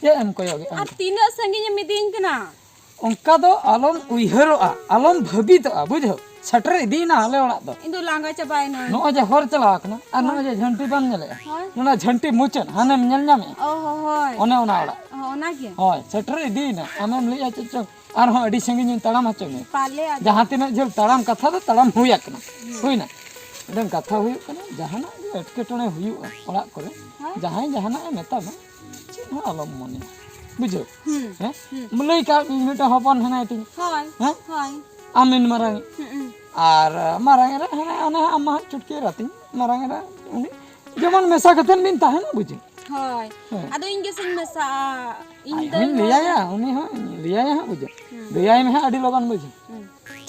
चे एम कोयोगे और तीना संगिन मिदिन कना उनका दो आलम उइहरोआ आलम भबितोआ बुझो सटर इदीना आले ओड़ा दो इंदो लांगा चबायना नो जे हर चला आकना और नो जे झंटी बन नेले नोना झंटी मुचन हाने नेल नामे ओ होय ओने ओना ओड़ा ओना के होय सटर इदीना आमेम लिया चचो और हो अडी संगिन तड़ाम हचो में पाले आ जहां तिना झल तड़ाम कथा दो तड़ाम हुयाकना हुइना एकदम कथा हुयुकना जहाना एटकेटणे हुयुआ ओड़ा करे जहां जहाना मेता में चिन्ह आलम मने बुझो हैं मुलई का मिटा हपन हना तिन होय हैं होय आमिन मारांग और मारांग रे हना अना अम्मा चुटकी राती मारांग रे उनी जेमन मेसा कतन बिन ताहे ना बुझो होय अदो इंगे सिन मेसा इन लिया या उनी हो लिया या बुझो लिया में है अडी लगन बुझो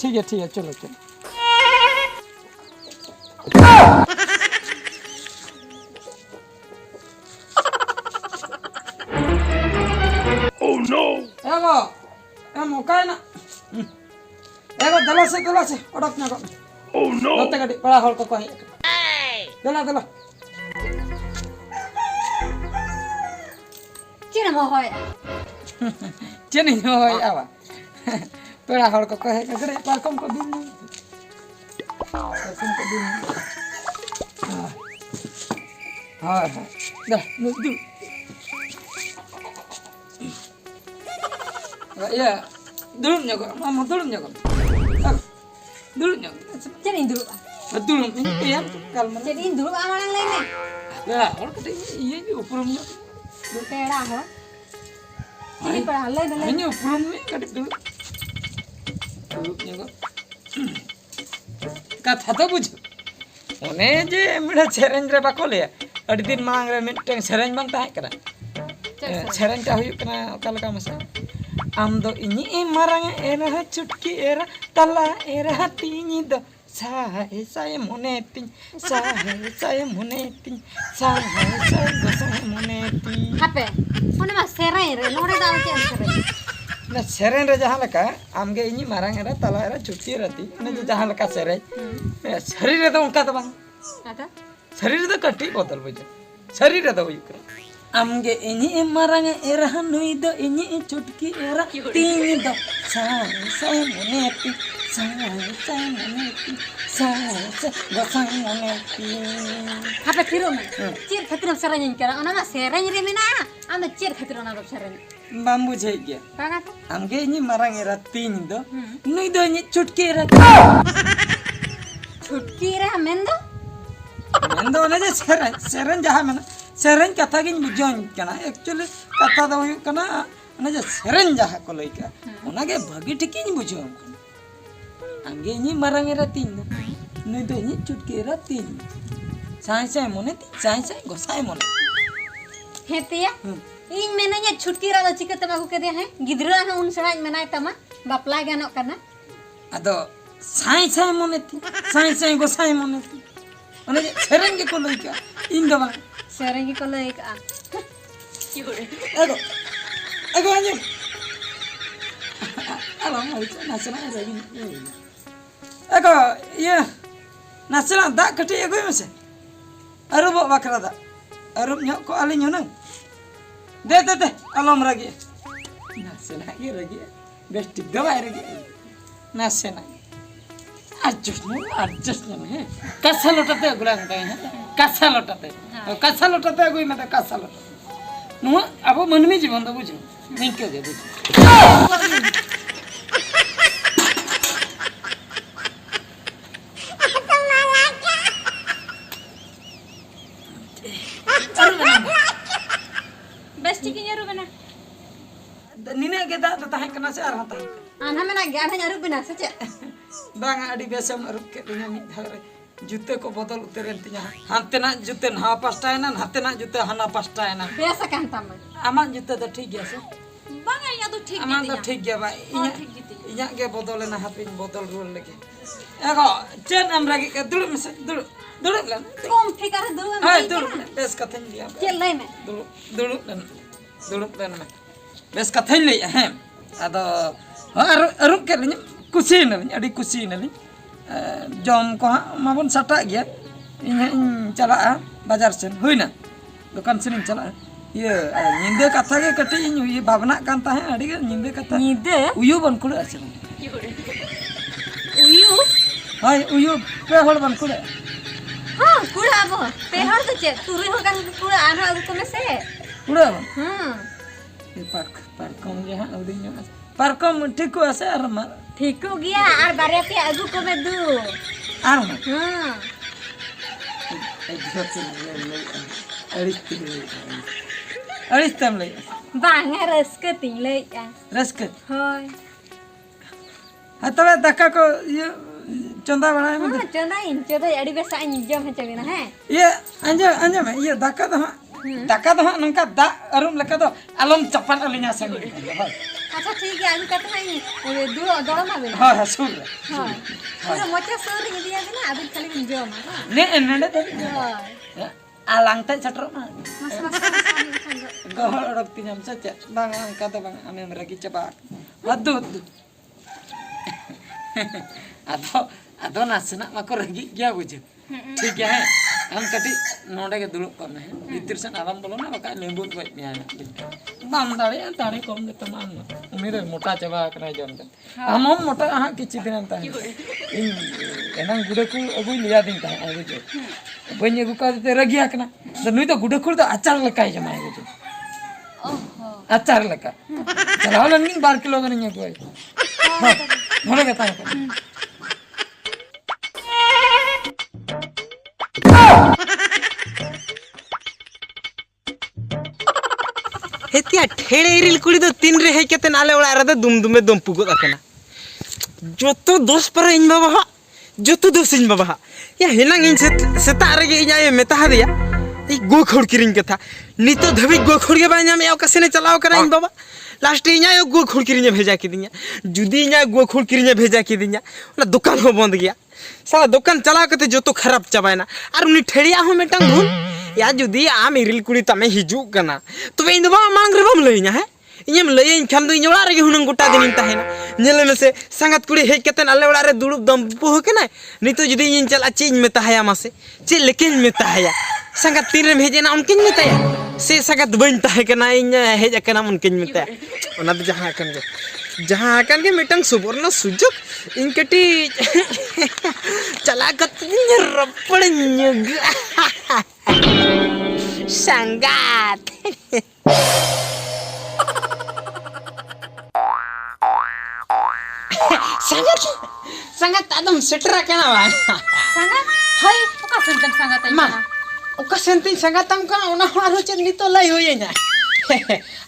ठीक है चलो चलो Oh no! Ego, kain na. Ego, dala se, odok na ko. Oh no! Lotte gadi, para hol ko ko. Dala. चिन म होय Cheni hoy awa. Para hol ko ko, gade parkom ko din. Parkom ko din. Hai. Dah, nu. Ya, dulu nyago, mama dulu nyago. Dulu nyago. jadi dulu Betul, ini ya kalau mana. jadi dulu aman yang lainnya Ya, orang kata iya ini ukurumnya. dulu pera ho jadi pera lain lain Ini ukurumnya kata dulu. Dulu nyago. Kata tu bujuk. One je mula challenge re bakol ya. Adi din mang re miteng challenge bang tahe kena. Challenge dah huyuk kena kalau kamu sah. Am do ini marang era chutki era tala era hati ini do saya moneting saya moneting saya gosong moneting apa mana mas serai re lore dal ke serai na seren re jahan leka amge ini marang era tala era chutki rati na jahan leka serai sharir re to unka to bang ada sharir re to kati botol bujo sharir re to huyuk amge ini marang era nui do ini chutki era ting do saya moneting saya moneting saya gosong moneting apa kiro me cir khatiro serai yang kira ona mas serai re mena ame cir khatiro na serai bambu jaya paga to amge ini marang era ting do nui do ini chutki era छुटकी रे मेंदो मेंदो ने जे सेरन जहा मेना सेरन कथा गिन बुझोन कना actually कथा दो हुयु कना ने जे सेरन जहा को लइका ओनागे भागी ठिकिन बुझो अंगे नि मारंगेरा तीन नै दो नि चुटकेरा तीन साई मोने ती साई गोसाई मोने हेतिया इन मेनanya छुटकी रा चिक तमा को के दे है गिदरा न उन सराय मेनाय तमा बापला गानो कना अदो साई मोने ती साई गोसाई मोने ती ओने जे सेरन के को लइका इन दो बा सेरन को लइका Ego aja. Alam itu nasional ada ini. Ego, iya. Nasional dak keti ego masih. Arup bakra dak. Arup nyok ko alin nyonang. De. Alam ragi. Nasional ini ragi. Best gawa ragi. Nasional. Adjust nih. Kasalotate gulang kayaknya. Kasalotate gue mata kasalotate. Nuh, apa menmi जीवन तो बुझो नहीं क्या दे बुझो best किnya rubena नीने के दा ताहे कना से आरहा ताहे आना मेना गाना rubena सचे बांगा अडी बेसम रुक के दुनिया नि धारे जूते को बदल उतरेन तिया हातेना जूते ना पास्टायना हातेना जूते हना पास्टायना बेसा कांता म आमा जूते तो ठीक गया से बांगा या तो ठीक आमा तो ठीक गया बा इया के बदलना हापिन बदल रोल लगे एगो चेन हमरा के दुड़ में से दुड़ लन कम फिकर दुड़ में हाय दुड़ बेस कथन दिया चल ले में दुड़ लन में बेस कथन ले है अदो रुक के कुसी न अडी कुसी न जम को माबन सटा गया इन चला बाजार से हुईना दुकान से चला ये निंदे कथा के कटी ये भावना कान ताहे अड़ी के निंदे कथा निदे उयु बन कुड़े आछे उयू हाय उयु पे होड़ बन कुड़े हाँ कुड़ा बो पेहर तो चे तुरी हो का कुड़ा आना को में से कुड़े बन हां ये पारकम जे हां उडी न्यो पारकम ठीक को आसे आर मार ठीक हो गया और बारे पे आगु को में दू आर मार हां अड़िस्तम ले बांगा रसके तिले रसके होय हाँ तबे दक्का को ये चंदा बना है हां चंदा इन चंदा अड़ी बेसा जम है चलेना है ये अंजम है ये दक्का तो हाँ नंका दा अरुम लका तो अलम चपन अलिnya संगे अच्छा ठीक है आलू कट है दो दो मा बे हां सुर हां पूरा मोचा सुर रे दिया ना अभी खाली जम ने नंडे दे हां alang teh cetro mah mas gol rok tinyam saja bang kata bang ame meragi cepat waduh atau nasna mako ragi gya buju ठीक है हम कटी नोडे के दुलुप कम है भीतर से आराम बोलो ना बका लेंबुत बाई में आना दाम दाड़े कम दे तमान उम्मीद मोटा चबा कना जन दे हम मोटा हां किछि दिन ता इन एनंग गुडे को अगुई लिया दिन ता आगु जो बन्य गुका ते रगिया कना तो नुई तो गुडे को तो अचार लकाई जमा आगु जो ओहो अचार लका चला लन 12 किलो गन न्या कोई हां मोले के ता हेतिया ठेड़े इरिल कुड़ी दो तीन रे हेकेते नाले ओड़ा रे दुम दुमे दम पुगोद आकना जोतो दोस पर इन बाबा जोतो दोस इन बाबा या हेनांग इन सेता रे इना मेता हदिया ई गो खोड़ किरिंग कथा नितो धबी गो खोड़ के बा냐 में ओकसेने चलाव करा इन बाबा लास्ट इना गो खोड़ किरिंग भेजा के दिया जुदी इना गो खोड़ किरिंग भेजा के दिया ओला दुकान हो बंद गया साला दुकान चला के जोतो खराब चबायना और उनी ठेड़िया हो मेटंग भूल या जुदी आम इरिल कुड़ी तमे हिजू कना तबे इन दबा मांग रे बम लइना है इयम लइन खान दो इनोड़ा रे हुनंग गोटा दिन ताहेना नेले में से संगत कुड़ी हेज केते नाले ओड़ा रे दुड़ुब दम पो केना नितो जुदी इन चला चीज में ताहाया मासे चे लेकिन में ताहाया संगत तीन रे भेजेना उनकिन में ताया से संगत बन ताहे केना इन हेज केना उनकिन में ताया ओना तो जहां कन के मिटंग सुवर्ण सुजुक इन कटी चला कत रपड़ संगात संगात आदम सेटरा केना बा संगा हाय ओका संतन संगा तई मा ओका संतन संगातम का ओना हारो चे नितो लई होयना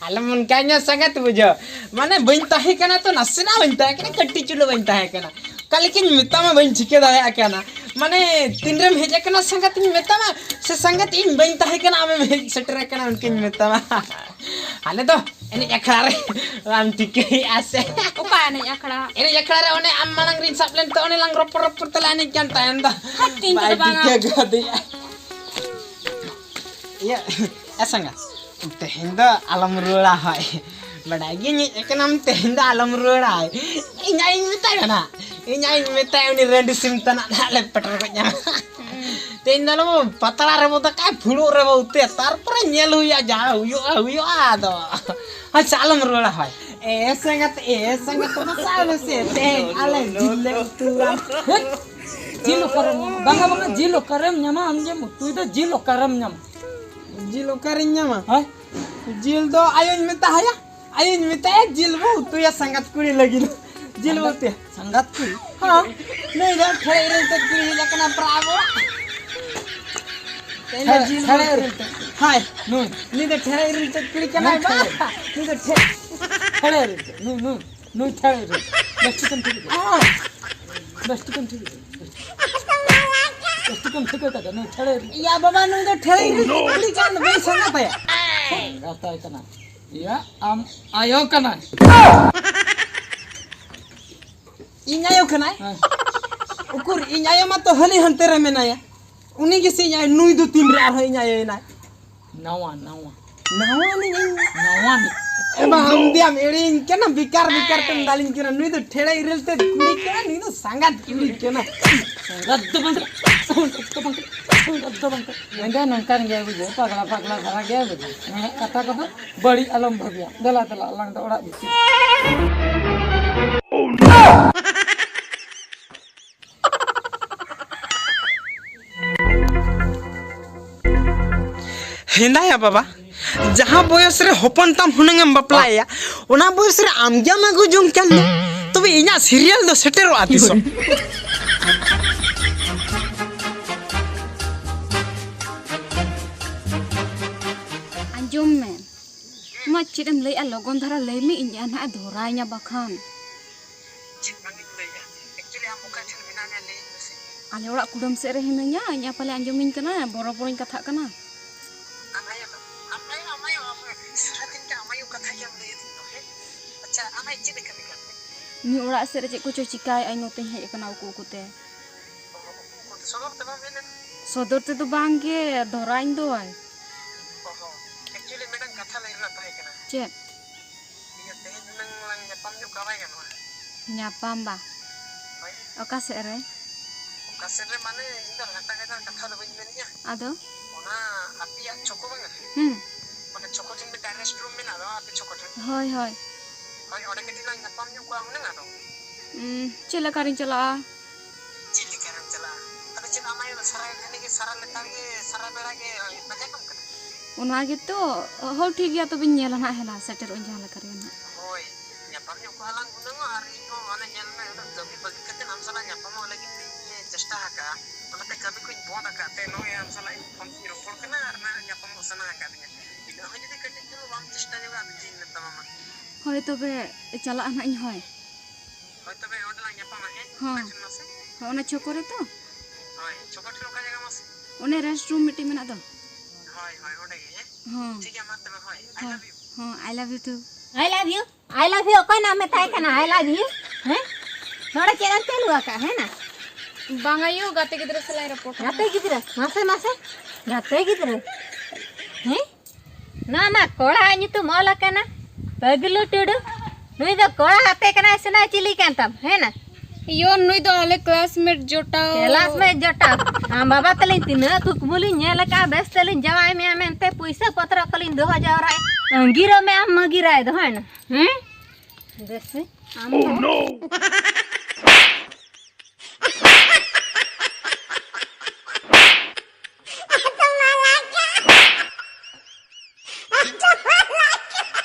आलम मन कान्या संगत बुझो माने बइन ताहे केना तो नसना बइन ताहे केना कट्टी चुलो बइन ताहे केना कलकिन मिता में बइन छिके दाया केना माने तीन रे भेजे केना संगत इन मिता में से संगत इन बइन ताहे केना में भेज सेटर केना उनकिन मिता में आले तो एने अखड़ा रे राम टिके आसे ओका ने अखड़ा एने अखड़ा रे ओने आम मालंग रिन सापलेन तो ओने लंग रपर तलाने केन तायंदा हटिन तो बांगा टिके गदे या असंगा तेहिंदा आलम रोड़ा है बड़ागी नि एकनम तेहिंदा आलम रोड़ा है इनाई मिताय ना इनाई मिताय उनी रेंडी सिम तना नाले पटर को nya तेहिंदा लो पतला रे बोता काय फुड़ो रे बोते तार पर नेल हुया जा हुयो आदो हा आलम रोड़ा है ए संगत तो साल से ते आले जिले तुआ जिलो करम बांगा जिलो करम न्यामा हमजे तू तो जिलो करम न्यामा जिल करिnya mah hai jil do ayun minta haya ayun minta jil bu tu ya sangat kuri lagi jil bu tu sangat kuri ha nahi da thare ren tak kuri la kana bravo tena jil thare hai no ni da thare ren tak kuri kana ba ni da thare ren no thare ren basti kan thik ah basti kan thik कम ठीक होता है नहीं ठड़े या बाबा नु तो ठड़े कुड़ी कान बे संगत है संगत है कना या आम आयो कना इन्यायो कना उकुर इन्यायो मा तो हली हंते रे मेनाया उनी के से इन्याय नुई दो तीन रे है इन्यायो ना नावा नहीं एबा हम दिया मेरी केना बिकार तुम डालिन केना नुई तो ठेड़े इरलते कुड़ी केना नी तो संगत कुड़ी केना संगत तो बंद Menda nangkan gaya bujo, pagla dhara gaya bujo. Kata kata bari alam bhagya. Dala alang da orak bisi. Oh no! हिंदा या बाबा जहाँ बयस रे हपन ताम हुनंगम बापलाया ओना बयस रे आमगिया मागु जों केन तबे इना सीरियल दो सेटेरो आतिसो अंजुम में मा चिदम लई आ लगन धारा लई मी इnya ना धोराइnya बाखान ale orak kudam se re hinanya nya pale anjumin kana boro-boroin katha kana ni orak se re cek ko cikai ai note hej kana uku te sodor te do bangge dorain doy cek nyapam ba oka se re ado hoy hoy chela karing chala ona gitu ho thik gaya to bin nyela na hela setter on jala kare na hoy nyapam yo ko halang gunang ari no ona nyel na yo gabi bagi kate nam sala nyapam lagi चेष्टा हका मतलब कभी कुछ बहुत हका ते no यार सला हम हीरो फोड़ करना ना nyapam sana हका दिया ino ho jadi kate dulu wam चेष्टा juga abin na tama hoy tobe chala ana in hoy tobe oda lang nyapam he ha ona chokore to hoy chokor thilo ka jaga mas one restroom meeting mena do hoy oda ge ha ठीक है मत में hoy I love you too I love you कोई नाम में ताई का ना I love you हैं थोड़ा चेहरा चलुआ का है ना bangayo gate gidra selai report गाते गिद्र मासे गाते गिद्र हैं ना मा कोड़ा आनी तो मोला कना पगलु टुडु नुई दो कोड़ा हाते कना सना चिली कांतम है ना यो नुई दो ale classmate jotao हां बाबा तलिन तिन कुकमुली नेला का बेस तलिन जवाई में मेनते पैसा पत्र कलिन 2000 राय गिरो में हम गिराय दो है ना हैं देख Oh no!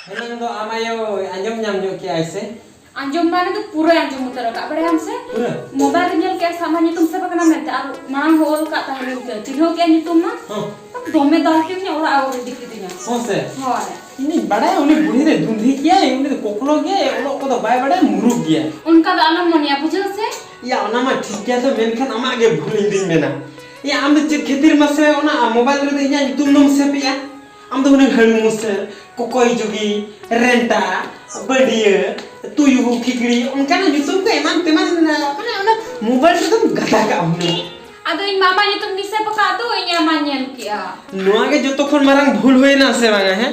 Henang do amayo anjom nyam jo kya aise anjom bane to pura anjom utara ka bade हमसे pura mobile nyel ke sama nyutum se bakana mente ar mang hol ka ta helu ke tinho ke nyutum ma dome dalti nya ora aur dikitinya hose hoy ini bada uni budi re dundhi kya uni to koklo ge olo ko do bai bada muruk gya unka da alam monia bujho se ya ona ma thik gya to menkhan ama ge bhulin din mena ya am de khetir mase ona mobile re inya nyutum nom se pya am do uni helu muse kokoi jogi renta badiya tuyu khikri unka na nyutum ko eman teman mane ona mobile re to gata ka amne ado in mama nyutum nise paka do inya manyel kia noa ge joto khon marang bhul hoina se banga he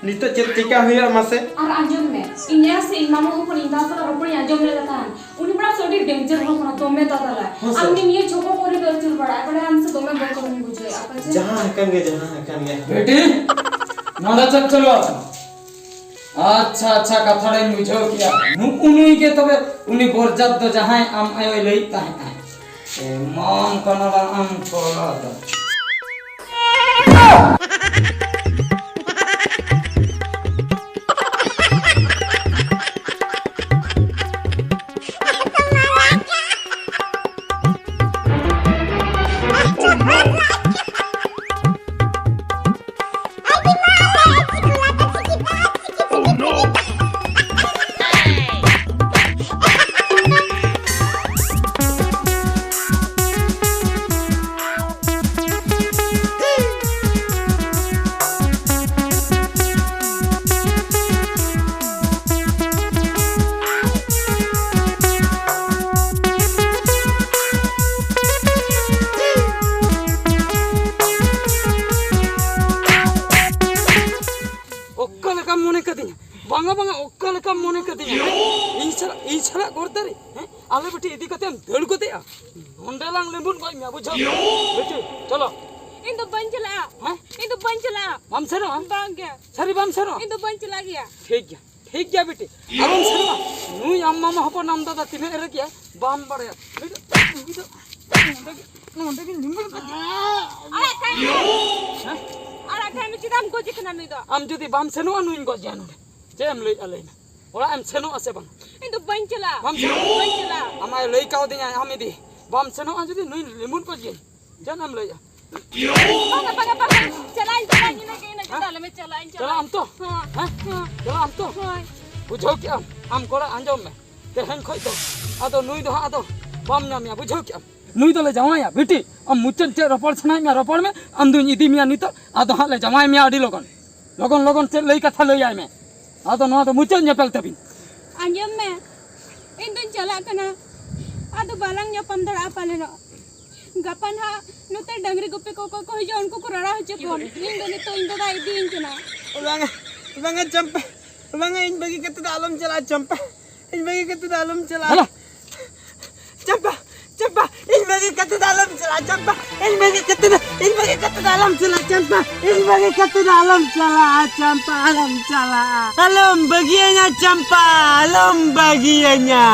nito chet tika hoya mase ar anjom me inya se in mama ko pun inda sara ropori anjom le latan uni bada sodi danger ho kona dome ta dala amni niye choko kore dachur bada bada हमसे dome bol ko bujhe apa je jahan hakan ge बेटी नोड़ा चल चलो अच्छा कथा रे बुझो किया नुई के तबे उनी बरजात दो जहां आम आयो लई ताहे ए मन कनला आम Cola the bangga bangga okkal kam mone kadinya ichara gortari ale beti idi kate am dheul kote a ondalang लिंबुन को मैं बुझो बेटी चलो इन तो बन चला हाँ इन तो बन चला बम सेनो बांग गया सरी बम सेनो इन तो बन चला गया ठीक गया बेटी अरुण शर्मा नुई अम्मा मा हपन नाम दादा तिने रे क्या बम बड़े बेटी नोंदे की लिंबुन को अरे खाई में चिदाम को जिकना नहीं दो आम जुदी बम सेनो नुई को जानो जेम लई अलेना ओरा एम सेनो असे बम इन तो बन चला बम सेनो बन चला हमारे लई काव दिया हमें दी बम सेनो जुदी नुई लिंबुन को जे जनम लई बागा चला ये ना कहीं ना चला में चला चला हम तो हां चला हम तो बुझो क्या हम कोड़ा आंजो में तेहन खोई तो आदो नुई दो आदो बम नाम या बुझो क्या नुई तो ले जावाया बेटी हम मुचन चे रपड़ छनाई में रपड़ में अंदुन इदी मिया नी तो आदो हां ले जमाई मिया अडी लगन चे लई कथा लई आय में आदो नो तो मुचन नेपल तबिन अंजम में इन दिन चला कना आदो बालंग या 15 पाले नो गपन हा नुते डंगरी गुप्पे को जो उनको को रड़ा हो चको इन तो इन दादा इदी इन चना उलांगा चंपा उलांगा इन बगी कते दालम चला चंपा इन बगी कते दालम चला चंपा इन बगी कते दालम चला चंपा इन बगी कते दालम चला चंपा इन बगी कते दालम चला चंपा आलम चला अलम बगियाnya चंपा अलम बगियाnya